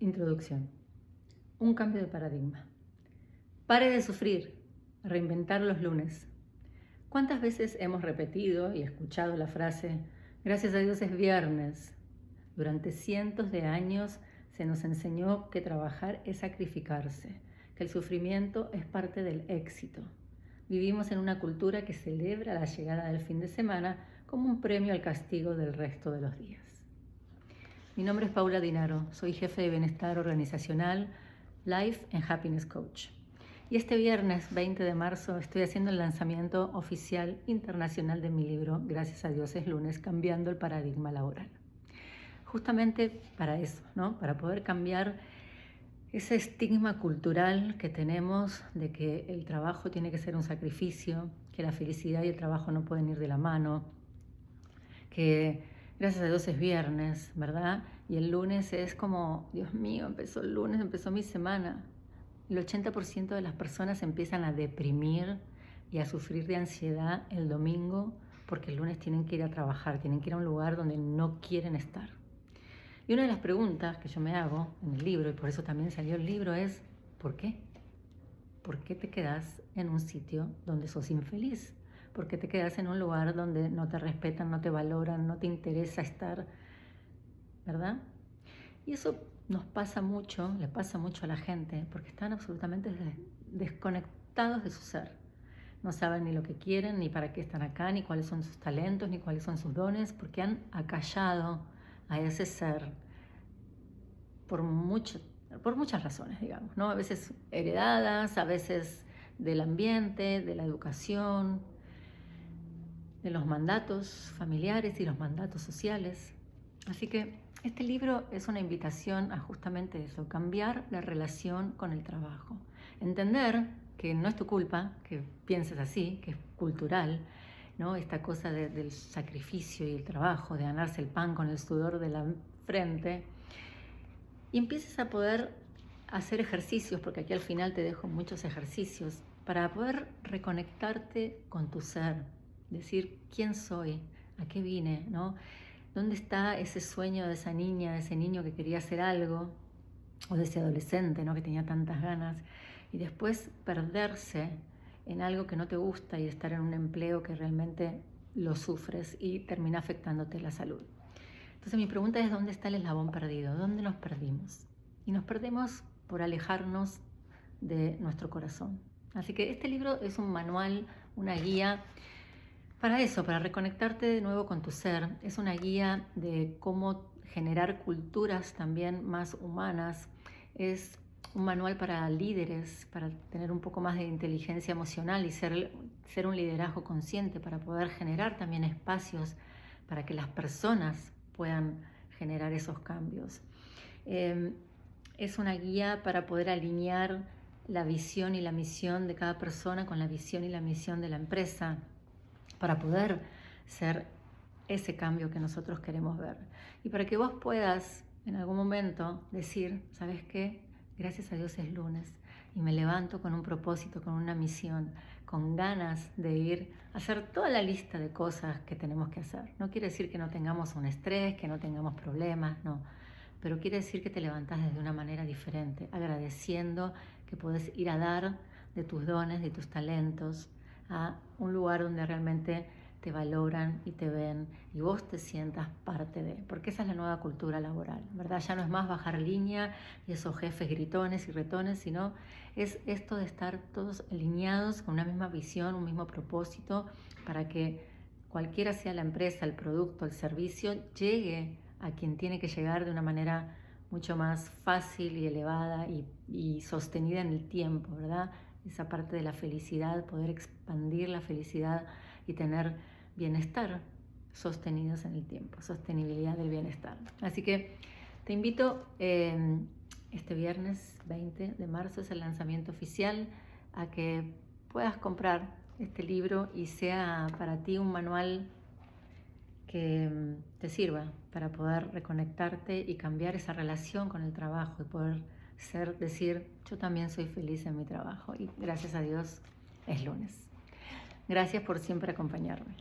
Introducción. Un cambio de paradigma. Pare de sufrir. Reinventar los lunes. ¿Cuántas veces hemos repetido y escuchado la frase, gracias a Dios es viernes? Durante cientos de años se nos enseñó que trabajar es sacrificarse, que el sufrimiento es parte del éxito. Vivimos en una cultura que celebra la llegada del fin de semana como un premio al castigo del resto de los días. Mi nombre es Paula Dinaro, soy jefe de bienestar organizacional, Life and Happiness Coach. Y este viernes 20 de marzo estoy haciendo el lanzamiento oficial internacional de mi libro, Gracias a Dios es lunes, cambiando el paradigma laboral. Justamente para eso, ¿no? Para poder cambiar ese estigma cultural que tenemos de que el trabajo tiene que ser un sacrificio, que la felicidad y el trabajo no pueden ir de la mano, que gracias a Dios es viernes, ¿verdad? Y el lunes es como, Dios mío, empezó el lunes, empezó mi semana. El 80% de las personas empiezan a deprimir y a sufrir de ansiedad el domingo porque el lunes tienen que ir a trabajar, tienen que ir a un lugar donde no quieren estar. Y una de las preguntas que yo me hago en el libro, y por eso también salió el libro, es ¿por qué? ¿Por qué te quedas en un sitio donde sos infeliz? ¿Por qué te quedas en un lugar donde no te respetan, no te valoran, no te interesa estar? ¿Verdad? Y eso nos pasa mucho, le pasa mucho a la gente, porque están absolutamente desconectados de su ser. No saben ni lo que quieren, ni para qué están acá, ni cuáles son sus talentos, ni cuáles son sus dones, porque han acallado a ese ser por muchas razones, digamos, ¿no? A veces heredadas, a veces del ambiente, de la educación, de los mandatos familiares y los mandatos sociales. Así que este libro es una invitación a justamente eso, cambiar la relación con el trabajo. Entender que no es tu culpa que pienses así, que es cultural, ¿no? Esta cosa del sacrificio y el trabajo, de ganarse el pan con el sudor de la frente. Y empieces a poder hacer ejercicios, porque aquí al final te dejo muchos ejercicios, para poder reconectarte con tu ser, decir quién soy, a qué vine, ¿no? ¿Dónde está ese sueño de esa niña, de ese niño que quería hacer algo, o de ese adolescente, ¿no? Que tenía tantas ganas, y después perderse en algo que no te gusta y estar en un empleo que realmente lo sufres y termina afectándote la salud? Entonces mi pregunta es, ¿dónde está el eslabón perdido? ¿Dónde nos perdimos? Y nos perdemos por alejarnos de nuestro corazón. Así que este libro es un manual, una guía para eso, para reconectarte de nuevo con tu ser. Es una guía de cómo generar culturas también más humanas. Es un manual para líderes, para tener un poco más de inteligencia emocional y ser un liderazgo consciente, para poder generar también espacios para que las personas puedan generar esos cambios. Es una guía para poder alinear la visión y la misión de cada persona con la visión y la misión de la empresa, para poder ser ese cambio que nosotros queremos ver. Y para que vos puedas en algún momento decir, ¿sabes qué? Gracias a Dios es lunes y me levanto con un propósito, con una misión, con ganas de ir a hacer toda la lista de cosas que tenemos que hacer. No quiere decir que no tengamos un estrés, que no tengamos problemas, no. Pero quiere decir que te levantás desde una manera diferente, agradeciendo que podés ir a dar de tus dones, de tus talentos, a un lugar donde realmente te valoran y te ven y vos te sientas parte de, porque esa es la nueva cultura laboral, ¿verdad? Ya no es más bajar línea y esos jefes gritones y retones, sino es esto de estar todos alineados con una misma visión, un mismo propósito, para que cualquiera sea la empresa, el producto, el servicio, llegue a quien tiene que llegar de una manera mucho más fácil y elevada y sostenida en el tiempo, ¿verdad? Esa parte de la felicidad, poder expandir la felicidad y tener bienestar sostenidos en el tiempo, sostenibilidad del bienestar. Así que te invito, este viernes 20 de marzo es el lanzamiento oficial, a que puedas comprar este libro y sea para ti un manual que te sirva para poder reconectarte y cambiar esa relación con el trabajo y poder decir, yo también soy feliz en mi trabajo y gracias a Dios es lunes. Gracias por siempre acompañarme.